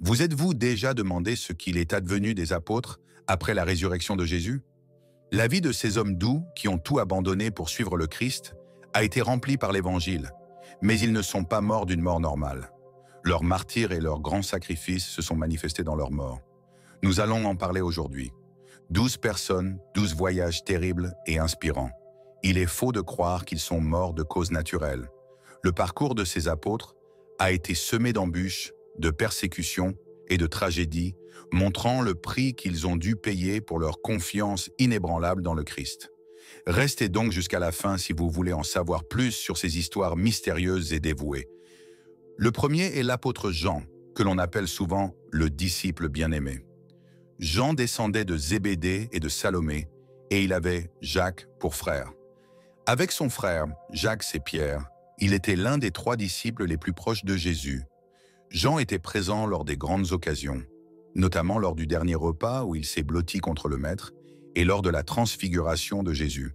Vous êtes-vous déjà demandé ce qu'il est advenu des apôtres après la résurrection de Jésus? La vie de ces hommes doux qui ont tout abandonné pour suivre le Christ a été remplie par l'Évangile, mais ils ne sont pas morts d'une mort normale. Leur martyre et leur grand sacrifice se sont manifestés dans leur mort. Nous allons en parler aujourd'hui. 12 personnes, 12 voyages terribles et inspirants. Il est faux de croire qu'ils sont morts de cause naturelle. Le parcours de ces apôtres a été semé d'embûches, de persécutions et de tragédies, montrant le prix qu'ils ont dû payer pour leur confiance inébranlable dans le Christ. Restez donc jusqu'à la fin si vous voulez en savoir plus sur ces histoires mystérieuses et dévouées. Le premier est l'apôtre Jean, que l'on appelle souvent le disciple bien-aimé. Jean descendait de Zébédée et de Salomé, et il avait Jacques pour frère. Avec son frère, Jacques et Pierre, il était l'un des 3 disciples les plus proches de Jésus. Jean était présent lors des grandes occasions, notamment lors du dernier repas où il s'est blotti contre le Maître et lors de la transfiguration de Jésus.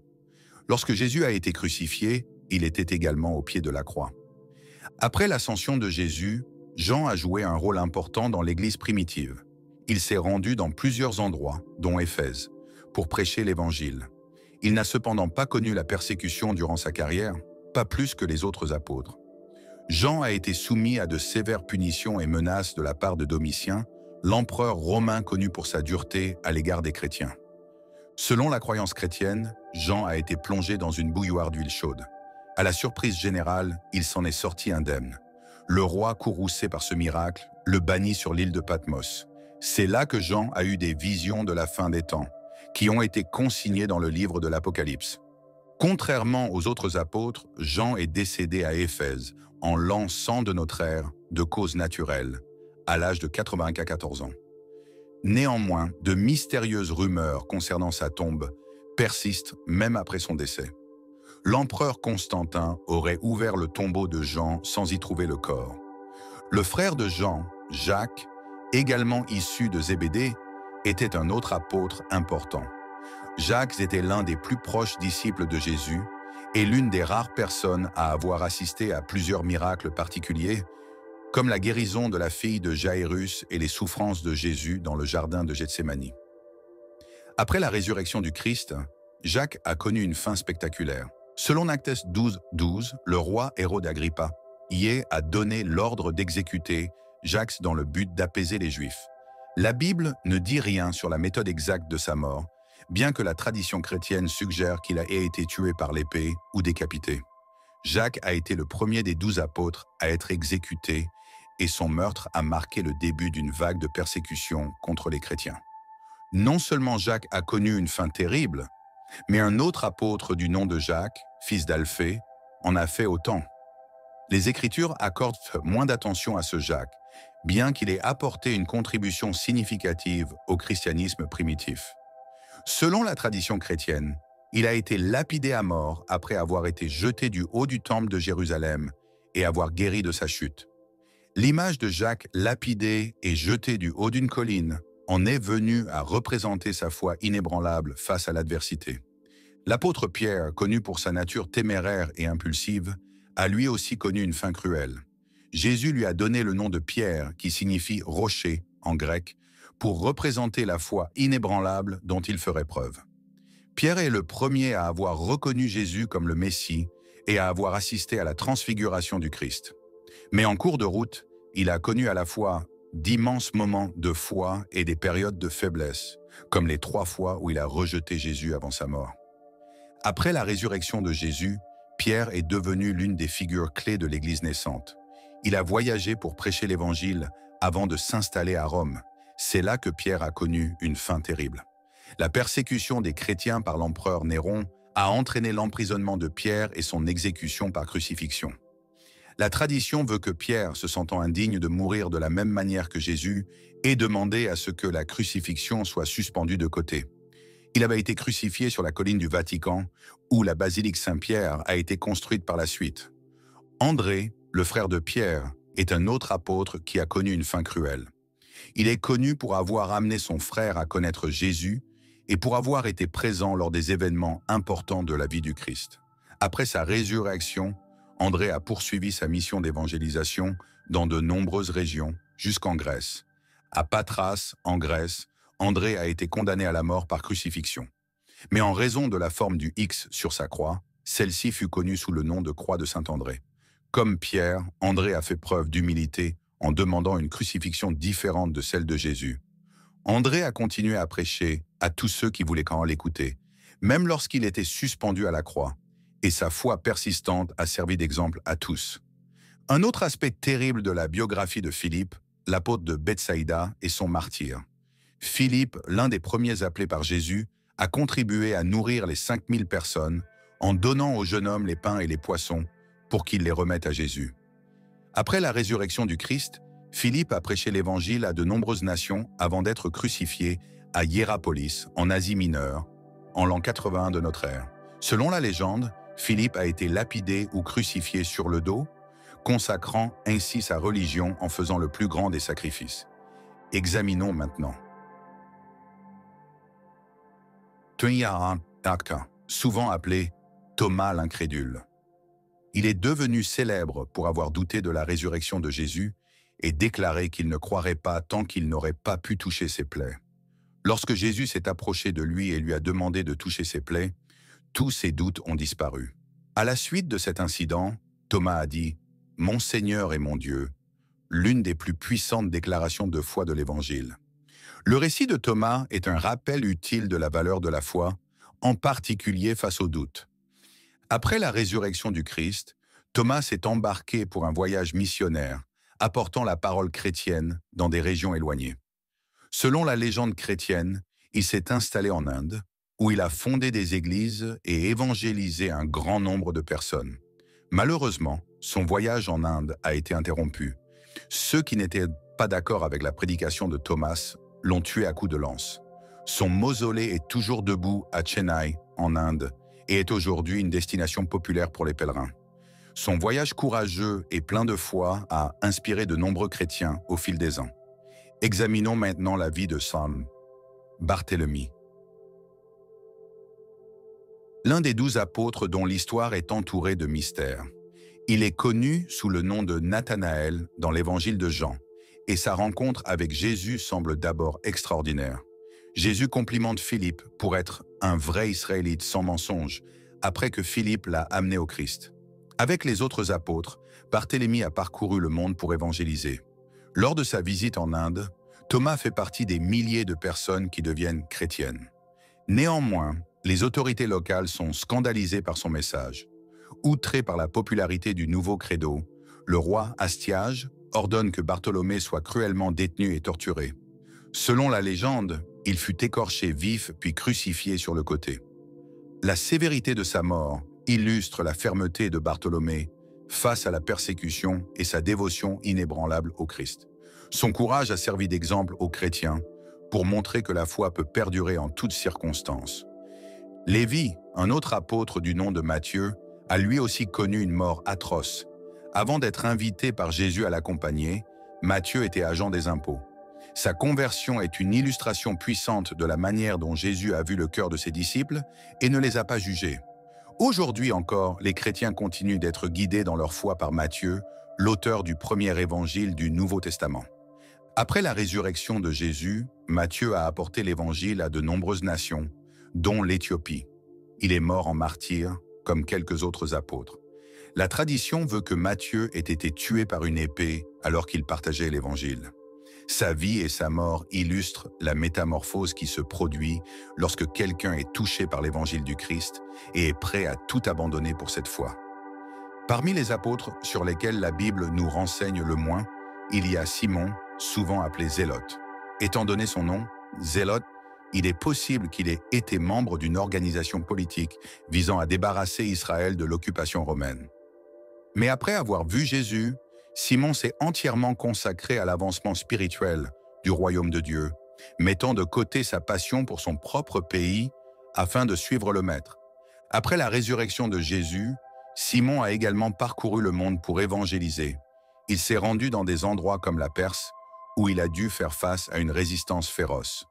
Lorsque Jésus a été crucifié, il était également au pied de la croix. Après l'ascension de Jésus, Jean a joué un rôle important dans l'Église primitive. Il s'est rendu dans plusieurs endroits, dont Éphèse, pour prêcher l'Évangile. Il n'a cependant pas connu la persécution durant sa carrière, pas plus que les autres apôtres. Jean a été soumis à de sévères punitions et menaces de la part de Domitien, l'empereur romain connu pour sa dureté à l'égard des chrétiens. Selon la croyance chrétienne, Jean a été plongé dans une bouilloire d'huile chaude. À la surprise générale, il s'en est sorti indemne. Le roi, courroucé par ce miracle, le bannit sur l'île de Patmos. C'est là que Jean a eu des visions de la fin des temps, qui ont été consignées dans le livre de l'Apocalypse. Contrairement aux autres apôtres, Jean est décédé à Éphèse, en l'an 100 de notre ère, de cause naturelle, à l'âge de 94 ans. Néanmoins, de mystérieuses rumeurs concernant sa tombe persistent même après son décès. L'empereur Constantin aurait ouvert le tombeau de Jean sans y trouver le corps. Le frère de Jean, Jacques, également issu de Zébédée, était un autre apôtre important. Jacques était l'un des plus proches disciples de Jésus et l'une des rares personnes à avoir assisté à plusieurs miracles particuliers, comme la guérison de la fille de Jairus et les souffrances de Jésus dans le jardin de Gethsémani. Après la résurrection du Christ, Jacques a connu une fin spectaculaire. Selon Actes 12:12, le roi Hérode Agrippa y a donné l'ordre d'exécuter Jacques dans le but d'apaiser les Juifs. La Bible ne dit rien sur la méthode exacte de sa mort, bien que la tradition chrétienne suggère qu'il a été tué par l'épée ou décapité. Jacques a été le premier des 12 apôtres à être exécuté et son meurtre a marqué le début d'une vague de persécution contre les chrétiens. Non seulement Jacques a connu une fin terrible, mais un autre apôtre du nom de Jacques, fils d'Alphée, en a fait autant. Les Écritures accordent moins d'attention à ce Jacques, bien qu'il ait apporté une contribution significative au christianisme primitif. Selon la tradition chrétienne, il a été lapidé à mort après avoir été jeté du haut du temple de Jérusalem et avoir guéri de sa chute. L'image de Jacques lapidé et jeté du haut d'une colline en est venue à représenter sa foi inébranlable face à l'adversité. L'apôtre Pierre, connu pour sa nature téméraire et impulsive, a lui aussi connu une fin cruelle. Jésus lui a donné le nom de Pierre, qui signifie « rocher » en grec, pour représenter la foi inébranlable dont il ferait preuve. Pierre est le premier à avoir reconnu Jésus comme le Messie et à avoir assisté à la transfiguration du Christ. Mais en cours de route, il a connu à la fois d'immenses moments de foi et des périodes de faiblesse, comme les 3 fois où il a rejeté Jésus avant sa mort. Après la résurrection de Jésus, Pierre est devenu l'une des figures clés de l'Église naissante. Il a voyagé pour prêcher l'Évangile avant de s'installer à Rome. C'est là que Pierre a connu une fin terrible. La persécution des chrétiens par l'empereur Néron a entraîné l'emprisonnement de Pierre et son exécution par crucifixion. La tradition veut que Pierre, se sentant indigne de mourir de la même manière que Jésus, ait demandé à ce que la crucifixion soit suspendue de côté. Il avait été crucifié sur la colline du Vatican, où la basilique Saint-Pierre a été construite par la suite. André, le frère de Pierre, est un autre apôtre qui a connu une fin cruelle. Il est connu pour avoir amené son frère à connaître Jésus et pour avoir été présent lors des événements importants de la vie du Christ. Après sa résurrection, André a poursuivi sa mission d'évangélisation dans de nombreuses régions, jusqu'en Grèce. À Patras, en Grèce, André a été condamné à la mort par crucifixion. Mais en raison de la forme du X sur sa croix, celle-ci fut connue sous le nom de croix de Saint-André. Comme Pierre, André a fait preuve d'humilité en demandant une crucifixion différente de celle de Jésus. André a continué à prêcher à tous ceux qui voulaient quand l'écouter, même lorsqu'il était suspendu à la croix, et sa foi persistante a servi d'exemple à tous. Un autre aspect terrible de la biographie de Philippe, l'apôtre de Bethsaïda et son martyre. Philippe, l'un des premiers appelés par Jésus, a contribué à nourrir les 5000 personnes en donnant au jeune homme les pains et les poissons pour qu'il les remette à Jésus. Après la résurrection du Christ, Philippe a prêché l'évangile à de nombreuses nations avant d'être crucifié à Hiérapolis, en Asie mineure, en l'an 81 de notre ère. Selon la légende, Philippe a été lapidé ou crucifié sur le dos, consacrant ainsi sa religion en faisant le plus grand des sacrifices. Examinons maintenant. Souvent appelé Thomas l'incrédule. Il est devenu célèbre pour avoir douté de la résurrection de Jésus et déclaré qu'il ne croirait pas tant qu'il n'aurait pas pu toucher ses plaies. Lorsque Jésus s'est approché de lui et lui a demandé de toucher ses plaies, tous ses doutes ont disparu. À la suite de cet incident, Thomas a dit « Mon Seigneur et mon Dieu », l'une des plus puissantes déclarations de foi de l'Évangile. Le récit de Thomas est un rappel utile de la valeur de la foi, en particulier face aux doutes. Après la résurrection du Christ, Thomas s'est embarqué pour un voyage missionnaire, apportant la parole chrétienne dans des régions éloignées. Selon la légende chrétienne, il s'est installé en Inde, où il a fondé des églises et évangélisé un grand nombre de personnes. Malheureusement, son voyage en Inde a été interrompu. Ceux qui n'étaient pas d'accord avec la prédication de Thomas l'ont tué à coups de lance. Son mausolée est toujours debout à Chennai, en Inde, et est aujourd'hui une destination populaire pour les pèlerins. Son voyage courageux et plein de foi a inspiré de nombreux chrétiens au fil des ans. Examinons maintenant la vie de Saint Barthélemy. L'un des 12 apôtres dont l'histoire est entourée de mystères. Il est connu sous le nom de Nathanaël dans l'évangile de Jean, et sa rencontre avec Jésus semble d'abord extraordinaire. Jésus complimente Philippe pour être un vrai Israélite sans mensonge, après que Philippe l'a amené au Christ. Avec les autres apôtres, Barthélemy a parcouru le monde pour évangéliser. Lors de sa visite en Inde, Thomas fait partie des milliers de personnes qui deviennent chrétiennes. Néanmoins, les autorités locales sont scandalisées par son message. Outré par la popularité du nouveau credo, le roi Astiage ordonne que Bartholomée soit cruellement détenu et torturé. Selon la légende, il fut écorché vif puis crucifié sur le côté. La sévérité de sa mort illustre la fermeté de Bartholomée face à la persécution et sa dévotion inébranlable au Christ. Son courage a servi d'exemple aux chrétiens pour montrer que la foi peut perdurer en toutes circonstances. Lévi, un autre apôtre du nom de Matthieu, a lui aussi connu une mort atroce. Avant d'être invité par Jésus à l'accompagner, Matthieu était agent des impôts. Sa conversion est une illustration puissante de la manière dont Jésus a vu le cœur de ses disciples et ne les a pas jugés. Aujourd'hui encore, les chrétiens continuent d'être guidés dans leur foi par Matthieu, l'auteur du premier évangile du Nouveau Testament. Après la résurrection de Jésus, Matthieu a apporté l'évangile à de nombreuses nations, dont l'Éthiopie. Il est mort en martyr, comme quelques autres apôtres. La tradition veut que Matthieu ait été tué par une épée alors qu'il partageait l'évangile. Sa vie et sa mort illustrent la métamorphose qui se produit lorsque quelqu'un est touché par l'évangile du Christ et est prêt à tout abandonner pour cette foi. Parmi les apôtres sur lesquels la Bible nous renseigne le moins, il y a Simon, souvent appelé Zélote. Étant donné son nom, Zélote, il est possible qu'il ait été membre d'une organisation politique visant à débarrasser Israël de l'occupation romaine. Mais après avoir vu Jésus, Simon s'est entièrement consacré à l'avancement spirituel du royaume de Dieu, mettant de côté sa passion pour son propre pays afin de suivre le Maître. Après la résurrection de Jésus, Simon a également parcouru le monde pour évangéliser. Il s'est rendu dans des endroits comme la Perse, où il a dû faire face à une résistance féroce.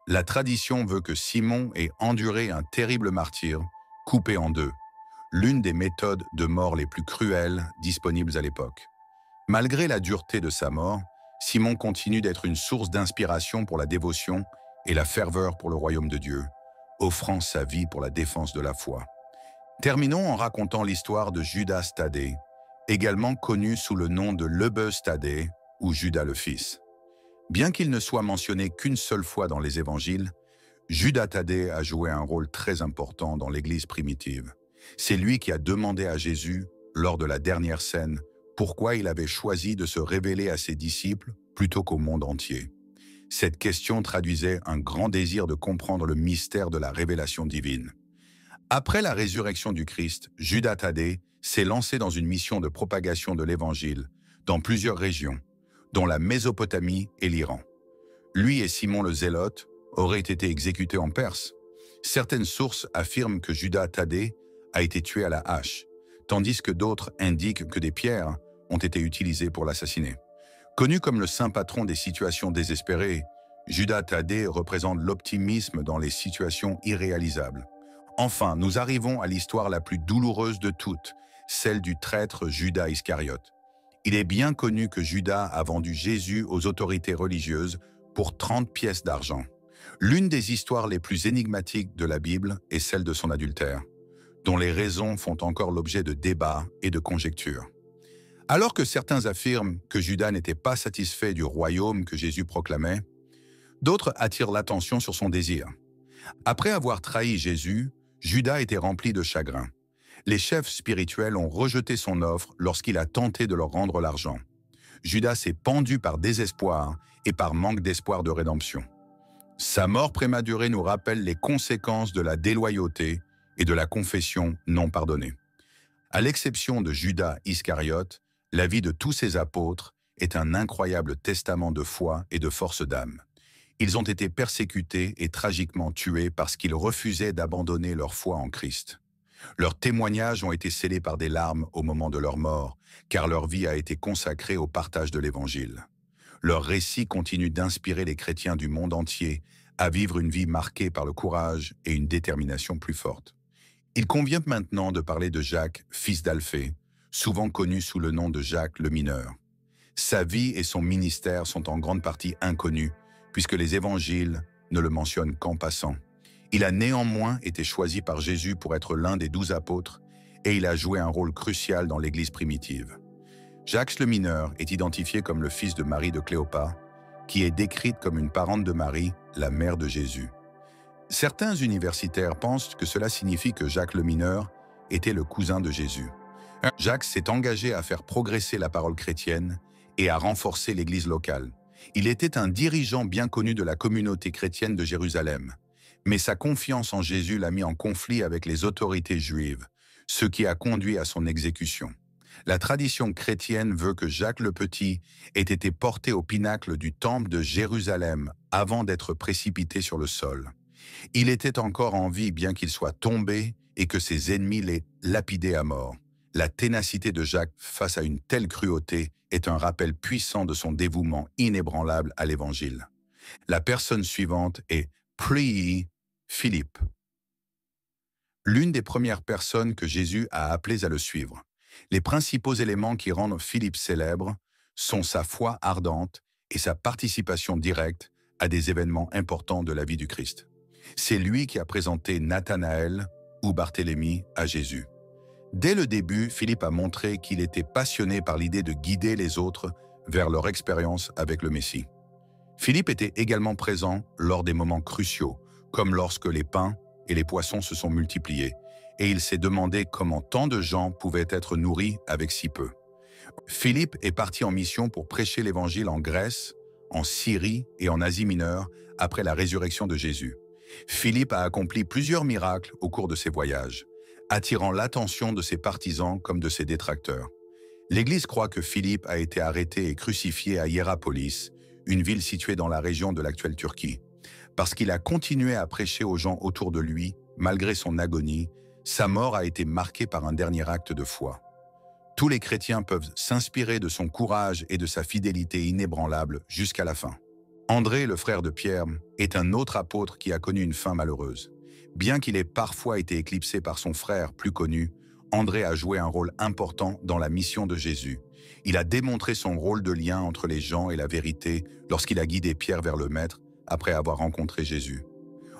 La tradition veut que Simon ait enduré un terrible martyre, coupé en deux, l'une des méthodes de mort les plus cruelles disponibles à l'époque. Malgré la dureté de sa mort, Simon continue d'être une source d'inspiration pour la dévotion et la ferveur pour le royaume de Dieu, offrant sa vie pour la défense de la foi. Terminons en racontant l'histoire de Judas Thaddée, également connu sous le nom de Lebbeus Thaddée ou Judas le Fils. Bien qu'il ne soit mentionné qu'une seule fois dans les évangiles, Judas Thaddée a joué un rôle très important dans l'Église primitive. C'est lui qui a demandé à Jésus, lors de la dernière scène, pourquoi il avait choisi de se révéler à ses disciples plutôt qu'au monde entier. Cette question traduisait un grand désir de comprendre le mystère de la révélation divine. Après la résurrection du Christ, Judas Thaddée s'est lancé dans une mission de propagation de l'Évangile dans plusieurs régions, dont la Mésopotamie et l'Iran. Lui et Simon le Zélote auraient été exécutés en Perse. Certaines sources affirment que Judas Thaddée a été tué à la hache, tandis que d'autres indiquent que des pierres ont été utilisées pour l'assassiner. Connu comme le saint patron des situations désespérées, Judas Thaddée représente l'optimisme dans les situations irréalisables. Enfin, nous arrivons à l'histoire la plus douloureuse de toutes, celle du traître Judas Iscariote. Il est bien connu que Judas a vendu Jésus aux autorités religieuses pour 30 pièces d'argent. L'une des histoires les plus énigmatiques de la Bible est celle de son adultère, dont les raisons font encore l'objet de débats et de conjectures. Alors que certains affirment que Judas n'était pas satisfait du royaume que Jésus proclamait, d'autres attirent l'attention sur son désir. Après avoir trahi Jésus, Judas était rempli de chagrin. Les chefs spirituels ont rejeté son offre lorsqu'il a tenté de leur rendre l'argent. Judas s'est pendu par désespoir et par manque d'espoir de rédemption. Sa mort prématurée nous rappelle les conséquences de la déloyauté et de la confession non pardonnée. À l'exception de Judas Iscariote, la vie de tous ses apôtres est un incroyable testament de foi et de force d'âme. Ils ont été persécutés et tragiquement tués parce qu'ils refusaient d'abandonner leur foi en Christ. Leurs témoignages ont été scellés par des larmes au moment de leur mort, car leur vie a été consacrée au partage de l'Évangile. Leur récit continue d'inspirer les chrétiens du monde entier à vivre une vie marquée par le courage et une détermination plus forte. Il convient maintenant de parler de Jacques, fils d'Alphée, souvent connu sous le nom de Jacques le Mineur. Sa vie et son ministère sont en grande partie inconnus, puisque les évangiles ne le mentionnent qu'en passant. Il a néanmoins été choisi par Jésus pour être l'un des 12 apôtres, et il a joué un rôle crucial dans l'Église primitive. Jacques le Mineur est identifié comme le fils de Marie de Cléopas, qui est décrite comme une parente de Marie, la mère de Jésus. Certains universitaires pensent que cela signifie que Jacques le Mineur était le cousin de Jésus. Jacques s'est engagé à faire progresser la parole chrétienne et à renforcer l'Église locale. Il était un dirigeant bien connu de la communauté chrétienne de Jérusalem, mais sa confiance en Jésus l'a mis en conflit avec les autorités juives, ce qui a conduit à son exécution. La tradition chrétienne veut que Jacques le Petit ait été porté au pinacle du temple de Jérusalem avant d'être précipité sur le sol. Il était encore en vie bien qu'il soit tombé et que ses ennemis l'aient lapidé à mort. La ténacité de Jacques face à une telle cruauté est un rappel puissant de son dévouement inébranlable à l'Évangile. La personne suivante est Prii Philippe, l'une des premières personnes que Jésus a appelées à le suivre. Les principaux éléments qui rendent Philippe célèbre sont sa foi ardente et sa participation directe à des événements importants de la vie du Christ. C'est lui qui a présenté Nathanaël ou Barthélemy à Jésus. Dès le début, Philippe a montré qu'il était passionné par l'idée de guider les autres vers leur expérience avec le Messie. Philippe était également présent lors des moments cruciaux, comme lorsque les pains et les poissons se sont multipliés, et il s'est demandé comment tant de gens pouvaient être nourris avec si peu. Philippe est parti en mission pour prêcher l'Évangile en Grèce, en Syrie et en Asie mineure après la résurrection de Jésus. Philippe a accompli plusieurs miracles au cours de ses voyages, attirant l'attention de ses partisans comme de ses détracteurs. L'Église croit que Philippe a été arrêté et crucifié à Hiérapolis, une ville située dans la région de l'actuelle Turquie. Parce qu'il a continué à prêcher aux gens autour de lui, malgré son agonie, sa mort a été marquée par un dernier acte de foi. Tous les chrétiens peuvent s'inspirer de son courage et de sa fidélité inébranlable jusqu'à la fin. André, le frère de Pierre, est un autre apôtre qui a connu une fin malheureuse. Bien qu'il ait parfois été éclipsé par son frère plus connu, André a joué un rôle important dans la mission de Jésus Il a démontré son rôle de lien entre les gens et la vérité lorsqu'il a guidé Pierre vers le Maître après avoir rencontré Jésus.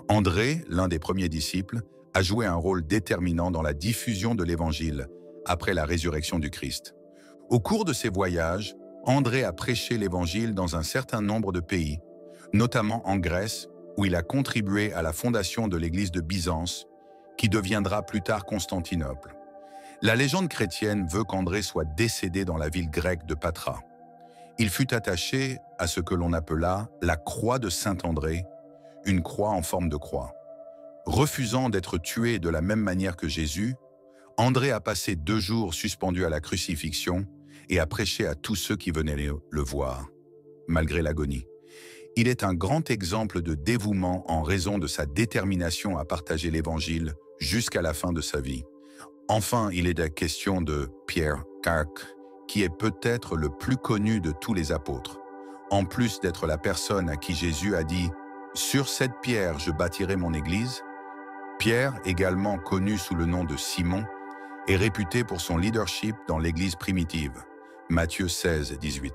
André, l'un des premiers disciples, a joué un rôle déterminant dans la diffusion de l'Évangile après la résurrection du Christ. Au cours de ses voyages, André a prêché l'Évangile dans un certain nombre de pays, notamment en Grèce, où il a contribué à la fondation de l'église de Byzance, qui deviendra plus tard Constantinople. La légende chrétienne veut qu'André soit décédé dans la ville grecque de Patra. Il fut attaché à ce que l'on appela la croix de Saint-André, une croix en forme de croix. Refusant d'être tué de la même manière que Jésus, André a passé 2 jours suspendu à la crucifixion et a prêché à tous ceux qui venaient le voir, malgré l'agonie. Il est un grand exemple de dévouement en raison de sa détermination à partager l'Évangile jusqu'à la fin de sa vie. Enfin, il est la question de Pierre Carc, qui est peut-être le plus connu de tous les apôtres. En plus d'être la personne à qui Jésus a dit « Sur cette pierre, je bâtirai mon église », Pierre, également connu sous le nom de Simon, est réputé pour son leadership dans l'église primitive. Matthieu 16, 18.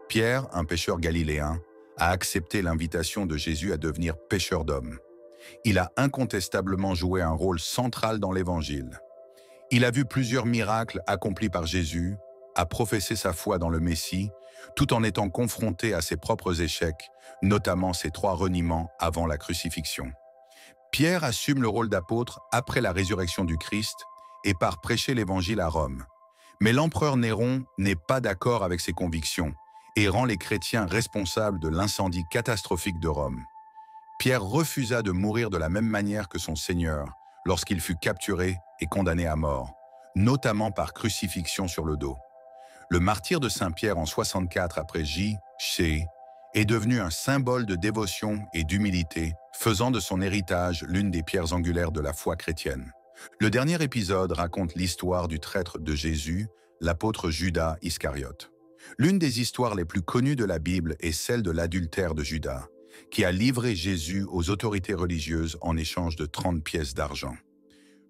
Pierre, un pêcheur galiléen, a accepté l'invitation de Jésus à devenir pêcheur d'hommes. Il a incontestablement joué un rôle central dans l'Évangile. Il a vu plusieurs miracles accomplis par Jésus, a professé sa foi dans le Messie, tout en étant confronté à ses propres échecs, notamment ses 3 reniements avant la crucifixion. Pierre assume le rôle d'apôtre après la résurrection du Christ et part prêcher l'Évangile à Rome. Mais l'empereur Néron n'est pas d'accord avec ses convictions et rend les chrétiens responsables de l'incendie catastrophique de Rome. Pierre refusa de mourir de la même manière que son Seigneur lorsqu'il fut capturé et condamné à mort, notamment par crucifixion sur le dos. Le martyre de Saint-Pierre en 64 après J.C. est devenu un symbole de dévotion et d'humilité, faisant de son héritage l'une des pierres angulaires de la foi chrétienne. Le dernier épisode raconte l'histoire du traître de Jésus, l'apôtre Judas Iscariote. L'une des histoires les plus connues de la Bible est celle de l'adultère de Judas, qui a livré Jésus aux autorités religieuses en échange de 30 pièces d'argent.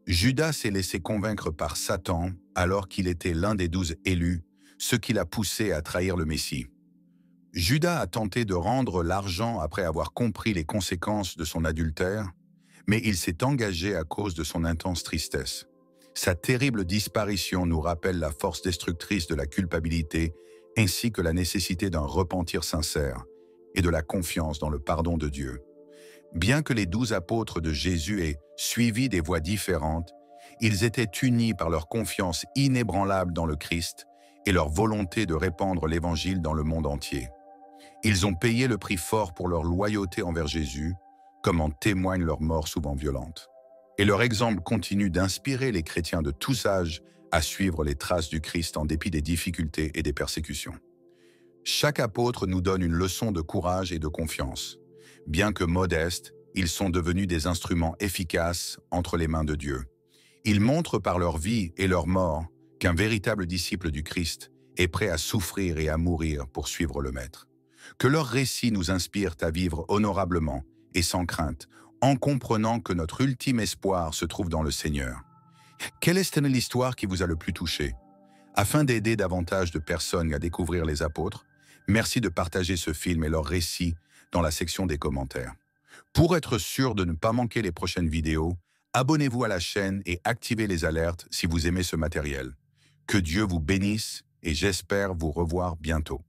Judas s'est laissé convaincre par Satan alors qu'il était l'un des 12 élus, ce qui l'a poussé à trahir le Messie. Judas a tenté de rendre l'argent après avoir compris les conséquences de son adultère, mais il s'est engagé à cause de son intense tristesse. Sa terrible disparition nous rappelle la force destructrice de la culpabilité ainsi que la nécessité d'un repentir sincère et de la confiance dans le pardon de Dieu. Bien que les 12 apôtres de Jésus aient suivi des voies différentes, ils étaient unis par leur confiance inébranlable dans le Christ et leur volonté de répandre l'Évangile dans le monde entier. Ils ont payé le prix fort pour leur loyauté envers Jésus, comme en témoigne leur mort souvent violente. Et leur exemple continue d'inspirer les chrétiens de tous âges à suivre les traces du Christ en dépit des difficultés et des persécutions. Chaque apôtre nous donne une leçon de courage et de confiance. Bien que modestes, ils sont devenus des instruments efficaces entre les mains de Dieu. Ils montrent par leur vie et leur mort qu'un véritable disciple du Christ est prêt à souffrir et à mourir pour suivre le Maître. Que leurs récits nous inspirent à vivre honorablement et sans crainte, en comprenant que notre ultime espoir se trouve dans le Seigneur. Quelle est l'histoire qui vous a le plus touché? Afin d'aider davantage de personnes à découvrir les apôtres, merci de partager ce film et leurs récits dans la section des commentaires. Pour être sûr de ne pas manquer les prochaines vidéos, abonnez-vous à la chaîne et activez les alertes si vous aimez ce matériel. Que Dieu vous bénisse et j'espère vous revoir bientôt.